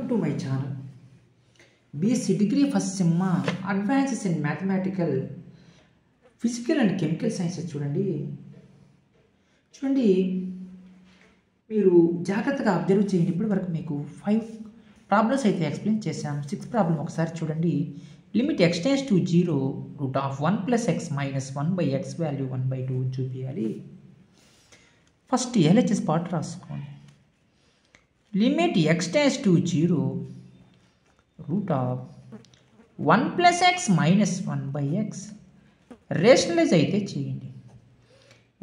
Welcome to my channel. BSc Degree First Sem Advances in Mathematical, Physical and Chemical Sciences చూడండి మీరు జాగ్రత్తగా observe చేయండి. ఇప్పటి వరకు మీకు 5 ప్రాబ్లమ్స్ అయితే ఎక్స్ప్లెయిన్ చేశాం. 6th ప్రాబ్లం ఒకసారి చూడండి. Limit x → 0 √1 + x - 1/x value 1/2 చూపించాలి. ఫస్ట్ LHS పార్ట్ రాసుకోండి. Limit x → 0 √1 + x - 1/x rationalise అయితే చేయండి.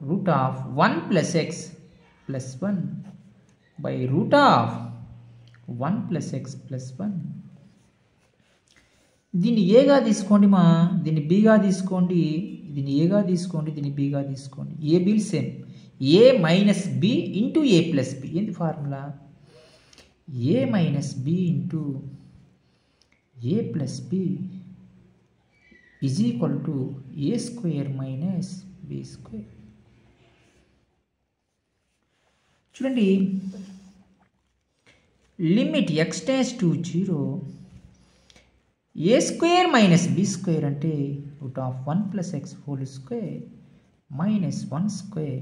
√1 + x + 1 by √1 + x + 1. దీన్ని ఏగా తీసుకోండి దీన్ని బీగా తీసుకోండి, దీన్ని ఏగా తీసుకోండి, దీన్ని బీగా తీసుకోండి. ఏ బీలు same, a - b into a + b. ఏంటి ఫార్ములా? a - b into a + b is equal to a² - b². చూడండి, లిమిట్ x → 0 a² - b² అంటే √1 + x² - 1²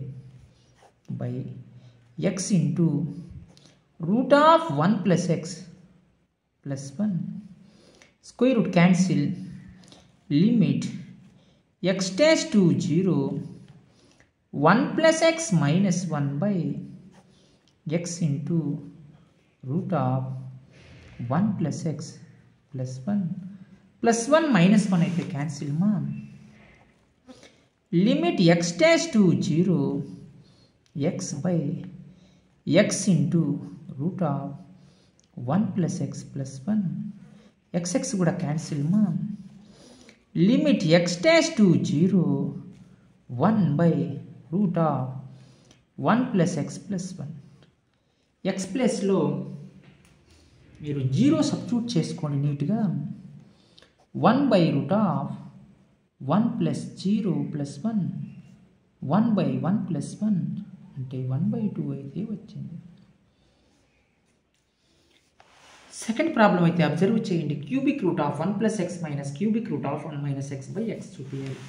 by x into √1 + x + 1 square root cancel. Limit x → 0 1 + x - 1/x into √1 + x + 1 +1 - 1 అయితే cancel limit x → 0 x/x into √1 + x + 1 x కూడా cancel limit x → 0 1/√1 + x + 1. x ప్లేస్లో మీరు 0 substitute చేసుకోండి నీట్గా. 1/√1 + 0 + 1 1/1 + 1 అంటే 1/2 అయితే వచ్చింది. సెకండ్ ప్రాబ్లం అయితే అబ్జర్వ్ చేయండి. Cubic root of 1 + x - cubic root of 1 - x/x చూపించాలి.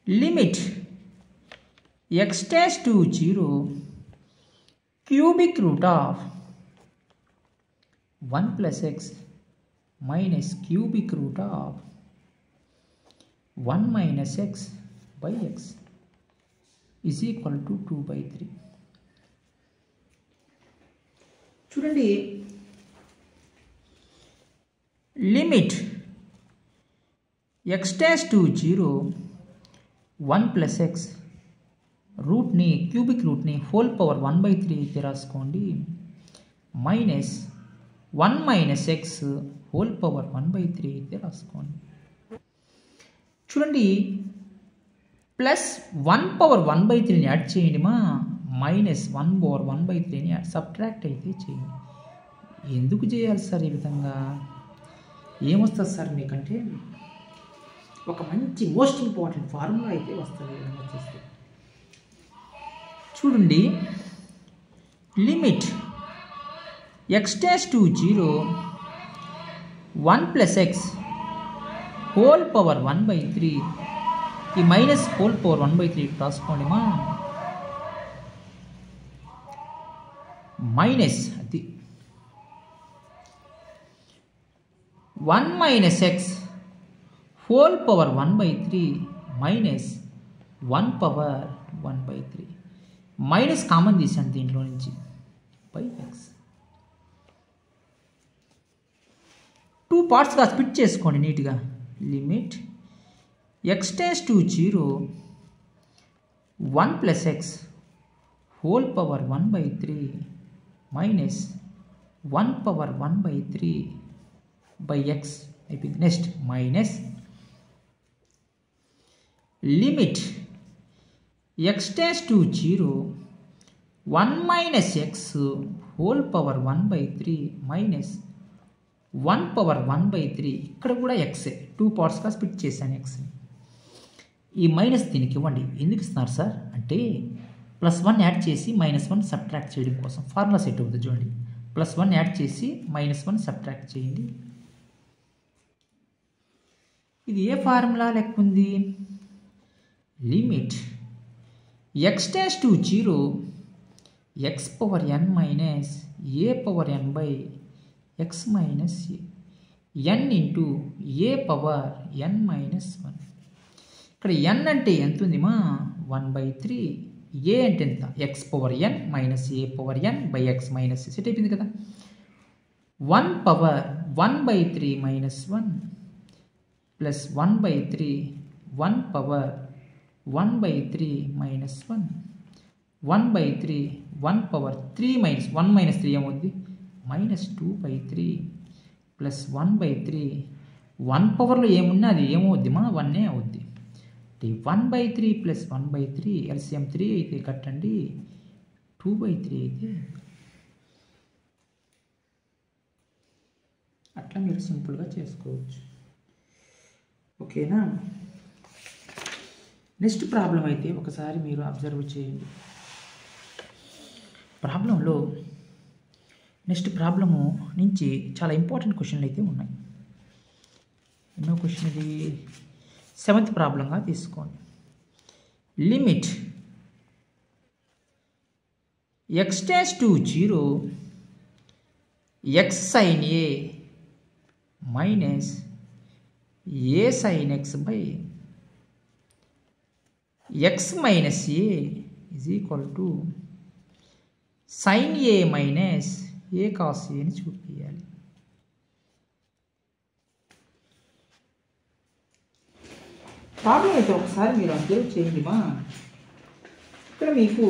Limit x → 0 cubic root of 1 + x - cubic root of 1 - x/x is equal to 2/3. చూడండి, లిమిట్ x → 0 1 + x రూట్ని క్యూబిక్ రూట్ని హోల్ పవర్ 1/3 అయితే రాసుకోండి, -1 - x హోల్ పవర్ 1/3 అయితే రాసుకోండి. చూడండి, +1/1/3ని యాడ్ చేయండి -1/1/3ని సబ్ట్రాక్ట్ అయితే చేయండి. ఎందుకు చేయాలి సార్ ఈ విధంగా? ఏమొస్తుంది సార్ మీకంటే ఒక మంచి మోస్ట్ ఇంపార్టెంట్ ఫార్ములా అయితే వస్తుంది ఈ విధంగా చేస్తే. చూడండి, limit x → 0 1 + x whole power 1/3 ఈ మైనస్ హోల్ పవర్ 1/3 రాసుకోండి మైనస్ అది 1 - x whole power 1/3 -1/1/3 minus common తీసాను దీంట్లో నుంచి /x. 2 పార్ట్స్గా స్ప్లిట్ చేసుకోండి నీట్గా. Limit x → 0 1 + x whole power 1/3 -1/1/3/x అయిపోయింది. Next minus limit x → 0 1 - x whole power 1/3 -1/1/3 ఇక్కడ కూడా x 2 పార్ట్స్గా స్ప్లిట్ చేశాను x. ఈ మైనస్ దీనికి ఇవ్వండి. ఎందుకు ఇస్తున్నారు సార్ అంటే +1 యాడ్ చేసి -1 సబ్ట్రాక్ట్ చేయడం కోసం ఫార్ములా సెట్ అవుతుంది చూడండి. +1 యాడ్ చేసి -1 సబ్ట్రాక్ట్ చేయండి. ఇది ఏ ఫార్ములా లెక్క ఉంది? Limit x → 0 x power n minus a power n by x minus n into a power n minus 1. ఇక్కడ n అంటే ఎంత ఉంది మా? 1/3. a అంటే ఎంత? x power n minus a power n by x minus set అయిపోయింది కదా. 1 power 1/3 minus 1 plus 1/3 1 power 1/3 minus 1 1/3 1 power 3 minus 1 minus 3 ఏమవుద్ది? -2/3 plus 1/3 1 పవర్లో ఏమున్నా అది ఏమవుద్ది మా? 1 అవుద్ది. 1/3 plus 1/3 LCM 3 అయితే కట్టండి, 2/3 అయితే అట్లా మీరు సింపుల్గా చేసుకోవచ్చు. ఓకేనా? నెక్స్ట్ ప్రాబ్లం అయితే ఒకసారి మీరు అబ్జర్వ్ చేయండి. ప్రాబ్లంలో నెక్స్ట్ ప్రాబ్లము నుంచి చాలా ఇంపార్టెంట్ క్వశ్చన్లు అయితే ఉన్నాయి. ఎన్నో క్వశ్చన్ ఇది? 7th ప్రాబ్లంగా తీసుకోండి. Limit x → 0 x sin a minus a sin x by x minus a is equal to sin a minus a cos a అని చూపించాలి. ప్రాబ్లం అయితే ఒకసారి మీరు అబ్జర్వ్ చేయండి మా. ఇక్కడ మీకు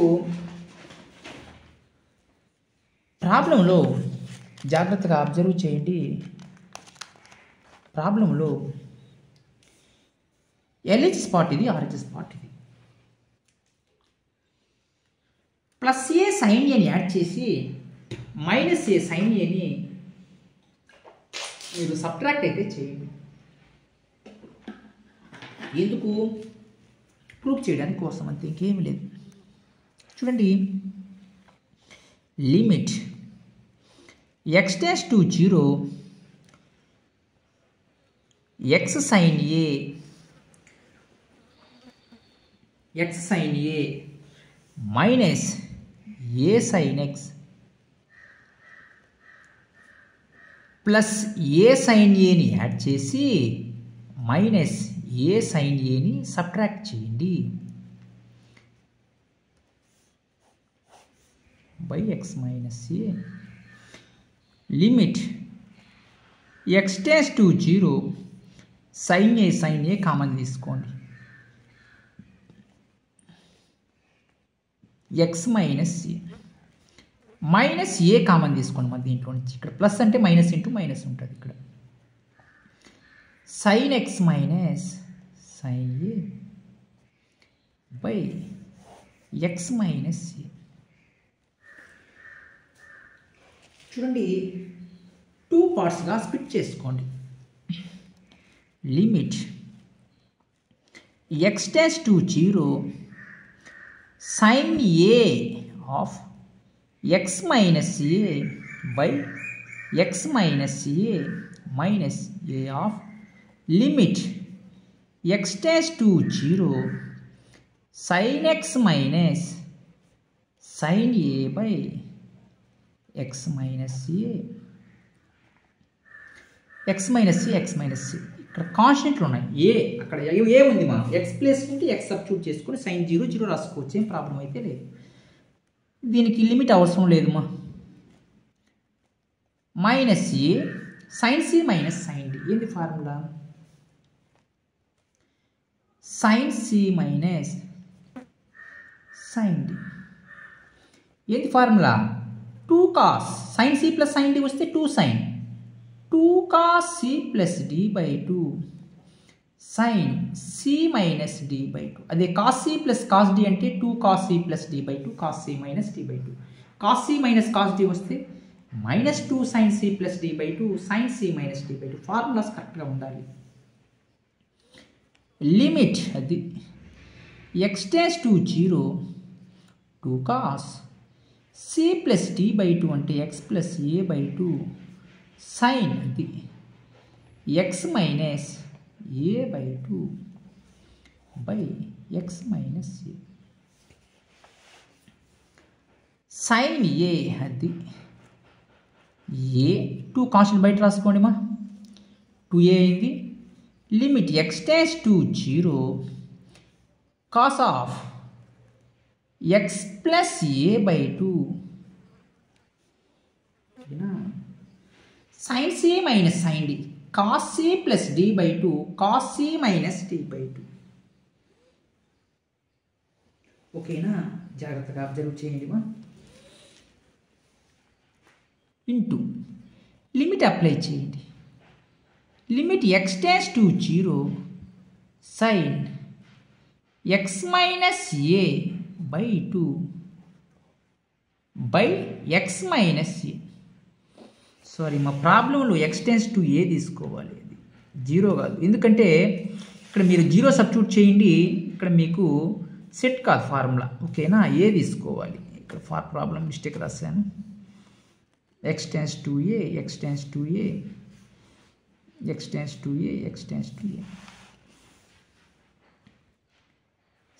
ప్రాబ్లంలో జాగ్రత్తగా అబ్జర్వ్ చేయండి. ప్రాబ్లంలో LHS పార్ట్ ఇది, RHS పార్ట్ ఇది. +a sin a ని యాడ్ చేసి -a sin a ని మీరు సబ్ట్రాక్ట్ అయితే చేయండి. ఎందుకు? ప్రూఫ్ చేయడానికి కోసం అంతే, ఇంకేమీ లేదు. చూడండి, limit x → 0 x sin a minus a sin x plus a sin a ని యాడ్ చేసి మైనస్ a sin a ని సబ్ట్రాక్ట్ చేయండి by x minus a. Limit x → 0 sin a common తీసుకోండి, x minus a minus a common తీసుకోండి మన దీంట్లో నుంచి. ఇక్కడ ప్లస్ అంటే మైనస్ ఇంటూ మైనస్ ఉంటుంది. ఇక్కడ sin x minus sin a by x minus a. చూడండి, 2 పార్ట్స్గా స్ప్లిట్ చేసుకోండి. Limit x → 0 sin a of x minus a by x minus a minus a of limit x → 0 sin x minus sin a by x minus a. x minus a x minus a ఇక్కడ కాన్స్టెంట్లు ఉన్నాయి. ఏ అక్కడ ఏ ఉంది మా? x place నుండి x substitute చేసుకొని sin 0 0 రాసుకోవచ్చు, ఏం problem అయితే లేదు. దీనికి లిమిట్ అవసరం లేదు మా. మైనస్ ఏ sin c minus sin d ఏంది formula? sin c minus sin d ఏంది formula? 2 cos sin c plus sin d వస్తే 2 sin 2 cos c plus d by 2 sin c minus d by 2. అదే cos c plus cos d అంటే 2 cos c plus d by 2 cos c minus d by 2. cos c minus cos d వస్తే minus 2 sin c plus d by 2 sin c minus d by 2. Formulas కరెక్ట్గా ఉండాలి. Limit అది x → 0 2 cos c plus d by 2 అంటే x plus a by 2 sin అది x minus a by 2 by x minus a sin a అది a 2 constant బయట రాసుకోండి మా 2a అయింది limit x tends to 0 cos of x plus a by 2 sin c minus sin d cos c plus d by 2 cos c minus d by 2 ఓకేనా జాగ్రత్తగా observe చేయండి మా into limit apply చేయండి limit x tends to 0 sin x minus a by 2 by x minus a sorry మా ప్రాబ్లంలో x tends to a తీసుకోవాలి అది 0 కాదు ఎందుకంటే ఇక్కడ మీరు 0 సబ్స్టిట్యూట్ చేయండి ఇక్కడ మీకు సెట్ కాదు ఫార్ములా ఓకేనా a తీసుకోవాలి ఇక్కడ ప్రాబ్లం మిస్టేక్ రాశాను x tends to a x tends to a x tends to a x tends to a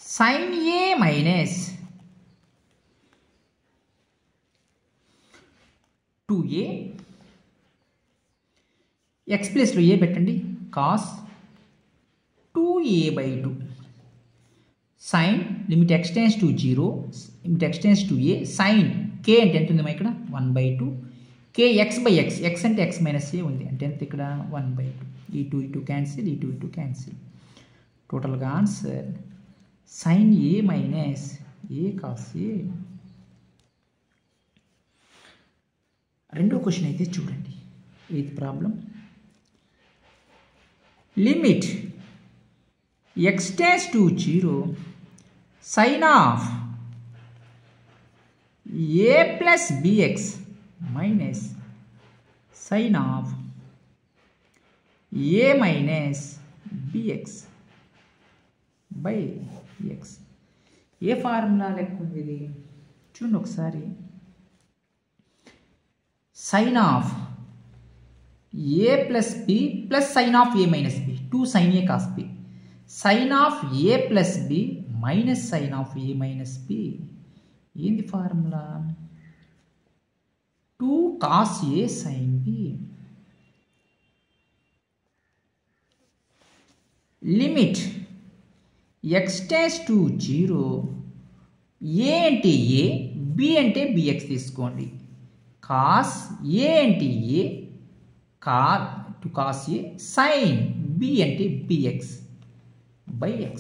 sin a minus 2a x ప్లస్లో a పెట్టండి cos 2a by 2 sin limit x tends to 0 limit x tends to a sin k అంటే ఎంత ఉంది మా ఇక్కడ 1 by 2 k x by x x అంటే x minus a ఉంది అంటే ఎంత ఇక్కడ 1 బై 2 ఈ 2 క్యాన్సిల్ ఈ 2 క్యాన్సిల్ టోటల్గా answer sin a minus a cos a రెండో క్వశ్చన్ అయితే చూడండి ఇది problem limit x tends to 0 sin of a plus bx minus sin of a minus bx by x A formula లెక్క ఉంది ఇది చూడండి ఒకసారి sin of a plus b plus sin of a minus b 2 sin a cos b sin of a plus b minus sin of a minus b ఏంది formula 2 cos a sin b limit x tends to 0 a అంటే a b అంటే bx తీసుకోండి cos a అంటే a to cos a sin b అంటే bx by x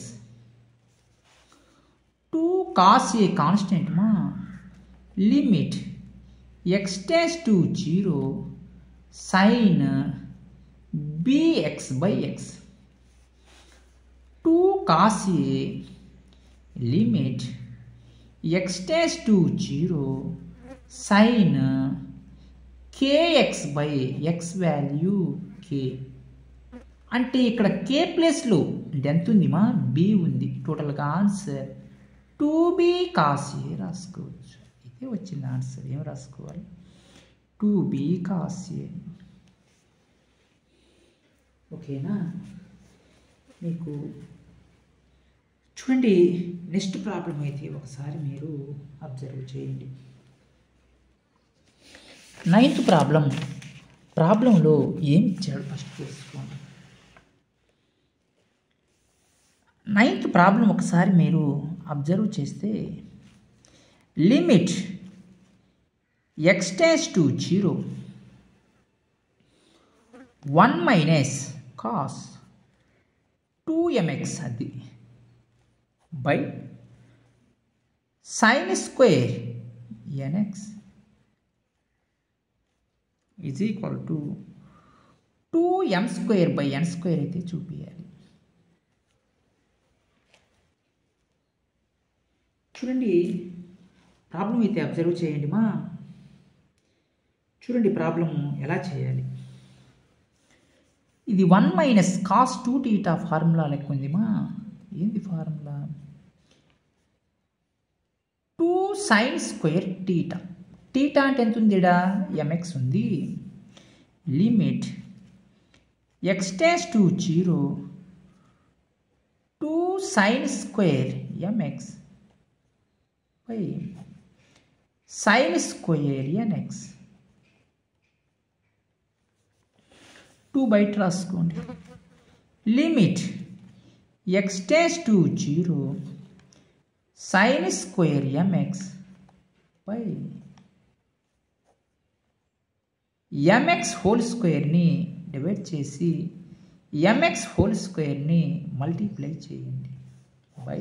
2 cos a constant మా limit x tends to 0 sin bx by x 2 cos a limit x tends to 0 sin kx by x value k అంటే ఇక్కడ k ప్లస్లో ఎంత ఉంది మా b ఉంది టోటల్గా ఆన్సర్ 2b cos a రాసుకోవచ్చు ఇదే వచ్చింది ఆన్సర్ ఏం రాసుకోవాలి 2b cos a ఓకేనా మీకు చూడండి నెక్స్ట్ ప్రాబ్లం అయితే ఒకసారి మీరు అబ్జర్వ్ చేయండి 9th ప్రాబ్లంలో ఏం ఇచ్చాడు ఫస్ట్ తెలుసుకోండి 9th ప్రాబ్లం ఒకసారి మీరు అబ్జర్వ్ చేస్తే limit x tends to 0 1 minus cos 2mx అది by sin square nx is equal to 2m square by n square అయితే చూపించాలి చూడండి ప్రాబ్లం అయితే అబ్జర్వ్ చేయండి మా చూడండి ప్రాబ్లం ఎలా చేయాలి ఇది 1 మైనస్ కాస్ 2 టీటా ఫార్ములా లెక్క ఉంది మా ఏంది formula 2 2 sin square theta. Theta అంటే ఎంత ఉంది ఇక్కడ? mx ఉంది. Limit x tends to 0 2 sin square mx by sin square nx. 2 బయట రాసుకోండి. Limit x tends to 0 sin square mx by mx whole స్క్వేర్ని డివైడ్ చేసి mx హోల్ స్క్వేర్ని మల్టిప్లై చేయండి by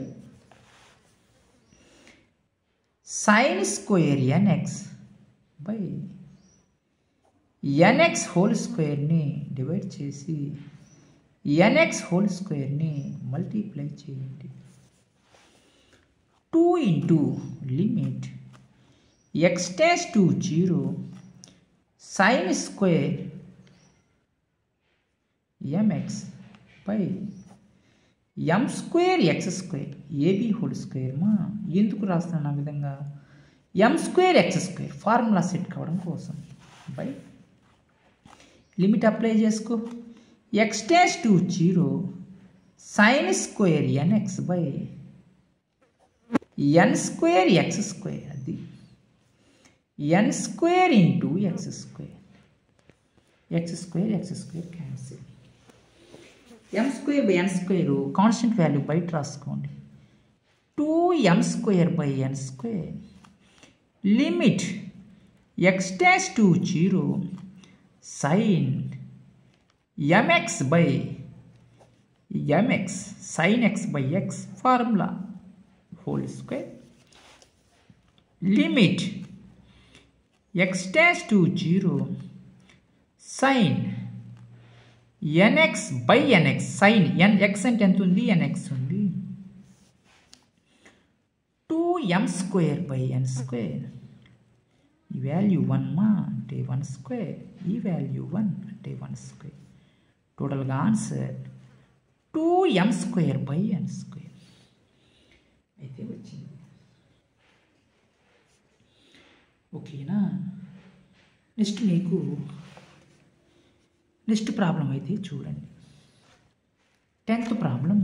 sin square nx by nx whole స్క్వేర్ని divide చేసి nx whole స్క్వేర్ని multiply చేయండి. 2 into limit x tends to 0 sin square mx by m square x square A B whole square. ఎందుకు రాస్తున్నాను ఆ విధంగా? m square x square formula set కావడం కోసం బై లిమిట్ అప్లై చేసుకో. x tends to 0 sin square nx by n square x square. అది n square into x square. x square cancel. m square by n square constant value బయట రాసుకోండి. 2m square by n square. Limit x tends to 0 sin mx by mx sin x by x formula whole square. Limit x tends to 0 sin nx by nx. sin nx అంటే ఎంత ఉంది? nx ఉంది. 2m square by n square. ఈ value 1 అంటే 1 square, ఈ value 1 అంటే 1 square. టోటల్గా answer 2m square by n square అయితే వచ్చింది. ఓకేనా? నెక్స్ట్ ప్రాబ్లం అయితే చూడండి. 10th problem.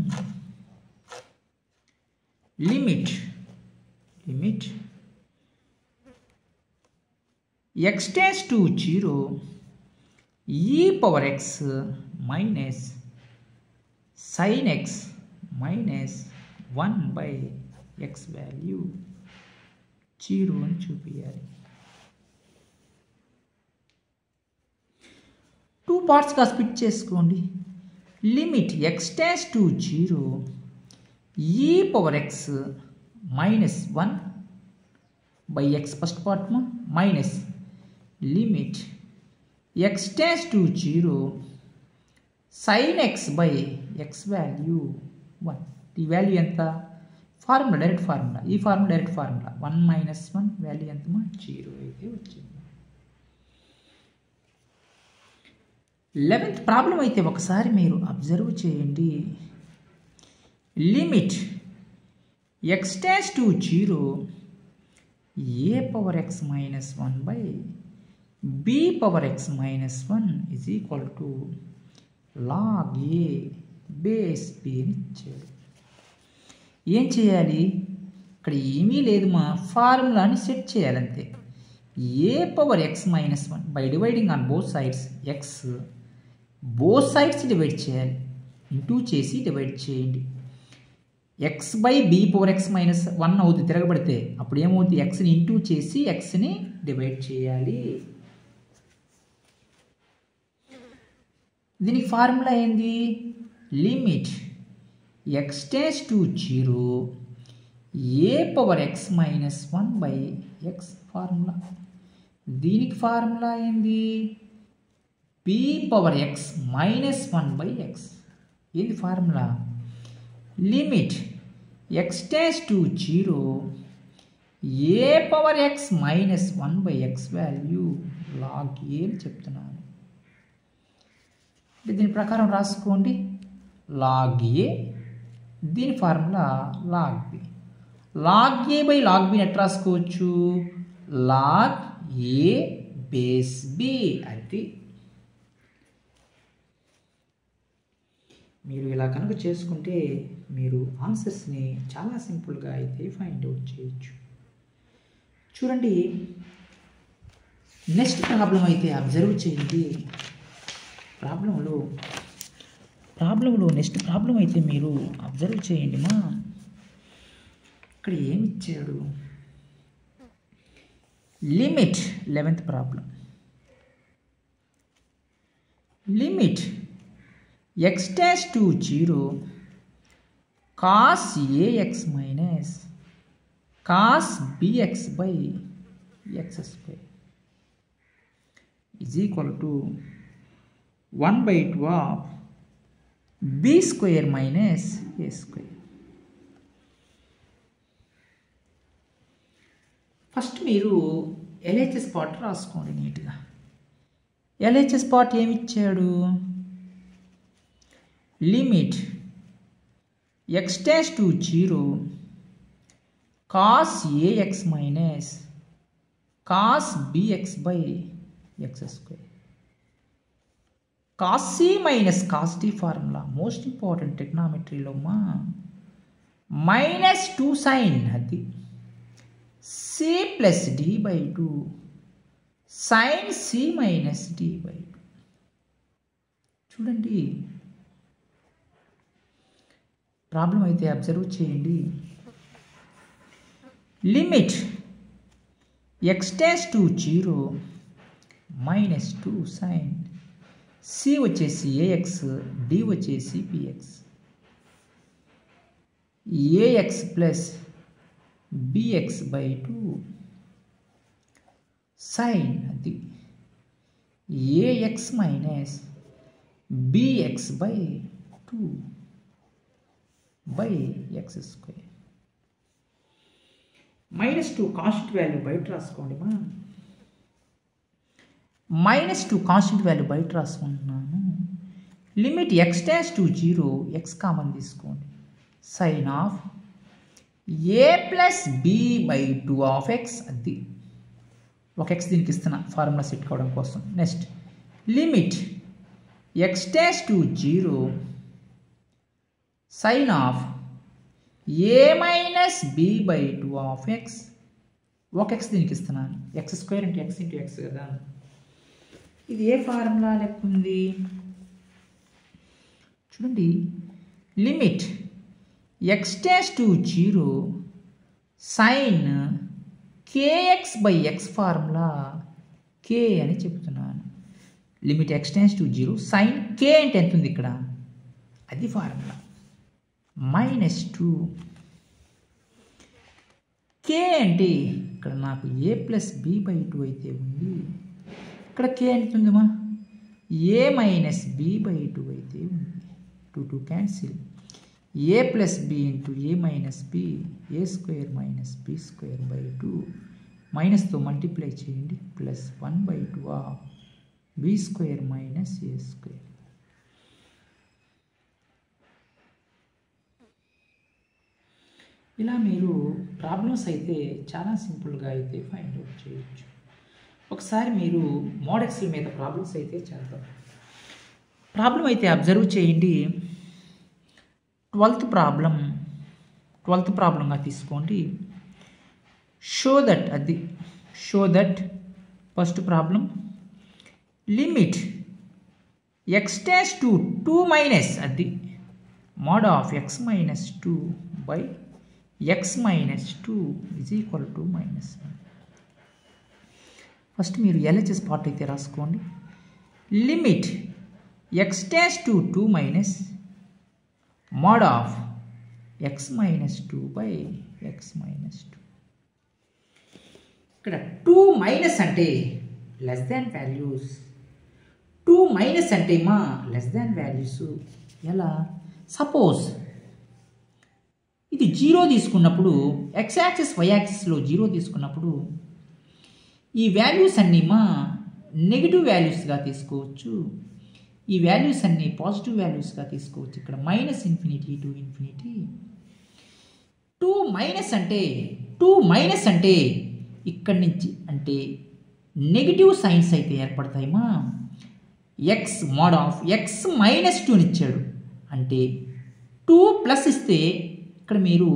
Limit x tends to 0 e power x minus sin x minus 1 by x value 0 అని చూపించాలి. 2 పార్ట్స్గా స్ప్లిట్ చేసుకోండి. Limit x tends to 0 e power x minus 1 by x first part minus limit x tends to 0 sin x by x value 1. ఈ value ఎంత? Formula direct formula. ఈ formula direct formula 1 minus 1 value ఎంత? 0 అయితే వచ్చింది. 11th problem అయితే ఒకసారి మీరు observe చేయండి. Limit x tends to 0 a power x minus 1 by b power x minus 1 is equal to log a base b అని ఇచ్చాడు. ఏం చేయాలి? ఇక్కడ ఏమీ లేదు, ఫార్ములాని set చేయాలంతే. a power x minus 1 by dividing on both sides x, both sides divide చేయాలి. Into చేసి divide చేయండి. x by b power x minus 1 అవుతుంది తిరగబడితే. అప్పుడు ఏమవుతుంది? xని ఇంటూ చేసి xని డివైడ్ చేయాలి. దీనికి ఫార్ములా ఏంది? Limit x tends to 0 a power x minus 1 by x formula. దీనికి ఫార్ములా ఏంది? b power x minus 1 by x. ఏంది formula? Limit x tends to 0 a power x minus 1 by x value log a అని చెప్తున్నాను. దీని ప్రకారం రాసుకోండి. log a, దీని formula log b. Log A by log బిని ఎట్లా రాసుకోవచ్చు? Log A base B. అది మీరు ఇలా కనుక చేసుకుంటే మీరు ఆన్సర్స్ని చాలా సింపుల్గా అయితే ఫైండ్ అవుట్ చేయొచ్చు. చూడండి, నెక్స్ట్ ప్రాబ్లం అయితే అబ్జర్వ్ చేయండి. ప్రాబ్లంలో నెక్స్ట్ ప్రాబ్లం అయితే మీరు అబ్జర్వ్ చేయండి మా. ఇక్కడ ఏమి ఇచ్చాడు? Limit 11th problem. Limit x dash to 0 cos ax minus cos bx by x square is equal to 1/2 of b square minus a square. First మీరు ఎల్హెచ్ఎస్ పార్ట్ రాసుకోండి నీట్గా. ఎల్హెచ్ఎస్ పార్ట్ ఏమి ఇచ్చాడు? Limit x dash to 0 cos ax minus cos bx by x square. cos c minus cos d formula most important ట్రిగ్నామెట్రీలో మా. -2 sin అది c plus d by 2 sin c minus d by 2. చూడండి, problem అయితే observe చేయండి. Limit x dash to 0 -2 sin c వచ్చేసి ax, d వచ్చేసి bx, ax plus bx by 2 sin అది ax minus bx by 2 by x square. -2 constant value బయట రాసుకోండి మా. -2 constant value బయట రాసుకుంటున్నాను. Limit x dash to 0 x common తీసుకోండి. sin of a plus b by 2 of x. అది ఒక x దీనికి ఇస్తున్నా ఫార్ములా సెట్ కావడం కోసం. Next limit x dash to 0 sin of a minus b by 2 of x. ఒక x దీనికి ఇస్తున్నాను. x స్క్వేర్ అంటే x ఇంటూ x కదా. ఇది ఏ ఫార్ములా లెక్క ఉంది? చూడండి, limit x dash to 0 sin kx by x formula k అని చెప్తున్నాను. Limit x dash to 0 sin k అంటే ఎంత ఉంది ఇక్కడ? అది ఫార్ములా. -2 k అంటే ఇక్కడ నాకు a ప్లస్ b బై 2 అయితే ఉంది. ఇక్కడ k ఎంత ఉందమ్మా? a మైనస్ b బై 2 అయితే ఉంది. 2 cancel. a plus b into a minus b, a square minus b square by 2 మైనస్తో మల్టిప్లై చేయండి. Plus 1/2 of b square minus a square. ఇలా మీరు ప్రాబ్లమ్స్ అయితే చాలా సింపుల్గా అయితే ఫైండ్ అవుట్ చేయొచ్చు. ఒకసారి మీరు మోడెక్స్ల మీద ప్రాబ్లమ్స్ అయితే చేద్దాం. ప్రాబ్లం అయితే అబ్జర్వ్ చేయండి. 12th ప్రాబ్లంగా తీసుకోండి. Show that first problem limit x dash to 2 minus అది mod of x minus 2 by x minus 2 is equal to -1. First మీరు LHS పార్ట్ అయితే రాసుకోండి. Limit x dash to 2 minus mod of x minus 2 by x minus 2. ఇక్కడ 2 minus అంటే less than values. 2 minus అంటే మా less than values. ఎలా? Suppose ఇది 0 తీసుకున్నప్పుడు x యాక్సిస్ y యాక్సిస్లో 0 తీసుకున్నప్పుడు ఈ వాల్యూస్ అన్నీ మా నెగిటివ్ వాల్యూస్గా తీసుకోవచ్చు. ఈ వాల్యూస్ అన్నీ పాజిటివ్ వాల్యూస్గా తీసుకోవచ్చు. ఇక్కడ -∞ to ∞. 2 మైనస్ అంటే ఇక్కడి నుంచి అంటే నెగిటివ్ సైన్స్ అయితే ఏర్పడతాయమ్మా. X mod of X minus 2 ఇచ్చాడు అంటే 2 ప్లస్ ఇస్తే ఇక్కడ మీరు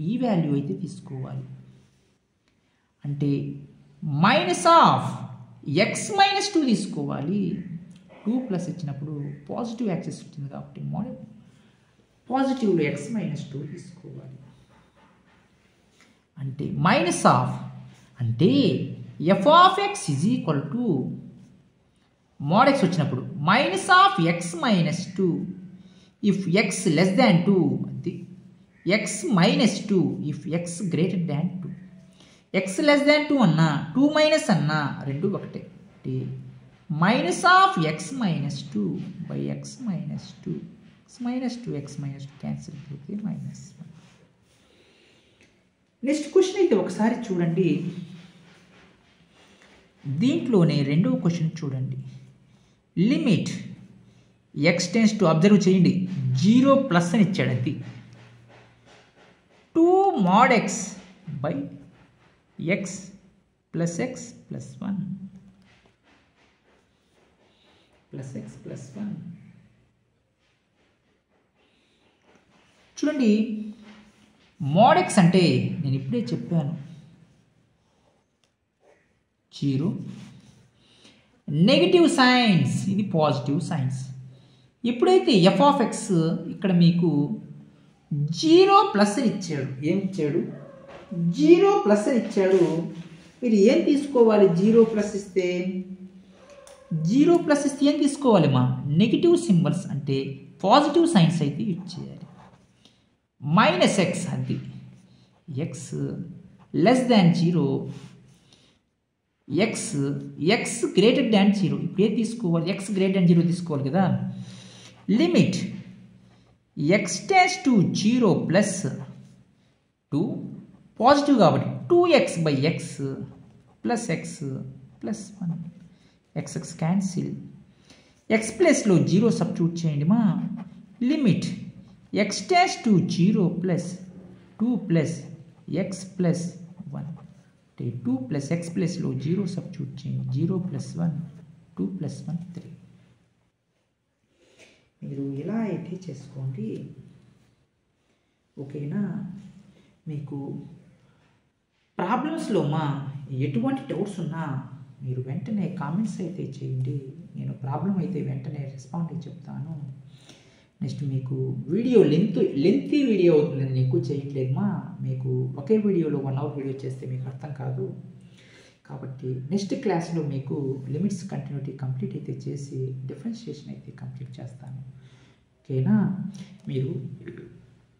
ఈ వాల్యూ అయితే తీసుకోవాలి. అంటే మైనస్ ఆఫ్ ఎక్స్ మైనస్ 2 తీసుకోవాలి. 2 ప్లస్ ఇచ్చినప్పుడు పాజిటివ్ యాక్సెస్ వచ్చింది కాబట్టి పాజిటివ్లో ఎక్స్ మైనస్ 2 తీసుకోవాలి. అంటే మైనస్ ఆఫ్ అంటే F of X is equal to mod X వచ్చినప్పుడు minus of X minus 2 if X less than 2 అది X minus 2 if X greater than 2. X less than 2 అన్నా 2 minus అన్నా రెండు ఒకటే. అంటే minus of X minus 2 by X minus 2 X minus 2 cancel అయితే minus 1. Next question అయితే ఒకసారి చూడండి. దీంట్లోనే రెండవ క్వశ్చన్ చూడండి. Limit x tends to observe చేయండి 0 ప్లస్ అని ఇచ్చాడు. అది 2 mod x by X plus 1 plus x plus 1. చూడండి మోడ్ ఎక్స్ అంటే నేను ఇప్పుడే చెప్పాను 0 నెగిటివ్ సైన్స్, ఇది పాజిటివ్ సైన్స్. ఎప్పుడైతే ఎఫ్ ఆఫ్ ఎక్స్ ఇక్కడ మీకు 0 ప్లస్ అని ఇచ్చాడు, ఏం ఇచ్చాడు 0 ప్లస్ అని ఇచ్చాడు. మీరు ఏం తీసుకోవాలి 0 ప్లస్ ఇస్తే? 0 ప్లస్ ఇస్తే ఏం తీసుకోవాలి మా నెగిటివ్ సింబల్స్ అంటే పాజిటివ్ సైన్స్ అయితే యూజ్ చేయాలి. మైనస్ ఎక్స్ అది ఎక్స్ లెస్ దాన్ 0 ఎక్స్ గ్రేటర్ దాన్ 0. ఇప్పుడు ఏం తీసుకోవాలి? ఎక్స్ గ్రేటర్ దాన్ 0 తీసుకోవాలి కదా. Limit x tends to 0 plus 2 positive కాబట్టి 2x by X plus 1 X cancel. X ప్లస్లో 0 సబ్స్టిట్యూట్ చేయండి మా. Limit x tends to 0 plus 2 plus X plus 1 అంటే 2 ప్లస్ ఎక్స్ ప్లస్లో 0 సబ్స్టిట్యూట్ చేయండి. 0 ప్లస్ 1 2 ప్లస్ 1 3. మీరు ఇలా అయితే చేసుకోండి, ఓకేనా. మీకు ప్రాబ్లమ్స్లో మా ఎటువంటి డౌట్స్ ఉన్నా మీరు వెంటనే కామెంట్స్ అయితే చేయండి. నేను ప్రాబ్లం అయితే వెంటనే రెస్పాండ్ అయి చెప్తాను. నెక్స్ట్ మీకు వీడియో లెంతీ వీడియో అవుతుందని నేను ఎక్కువ చేయట్లేదు మా. మీకు ఒకే వీడియోలో 1 hour వీడియో చేస్తే మీకు అర్థం కాదు కాబట్టి నెక్స్ట్ క్లాస్లో మీకు లిమిట్స్ కంటిన్యూటీ కంప్లీట్ అయితే చేసి డిఫరెన్షియేషన్ అయితే కంప్లీట్ చేస్తాను, ఓకేనా. మీరు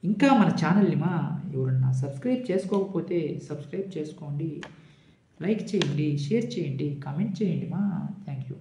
ఇంకా మన ఛానల్ని మా ఎవరన్నా సబ్స్క్రైబ్ చేసుకోకపోతే సబ్స్క్రైబ్ చేసుకోండి, లైక్ చేయండి, షేర్ చేయండి, కామెంట్ చేయండి మా. Thank you.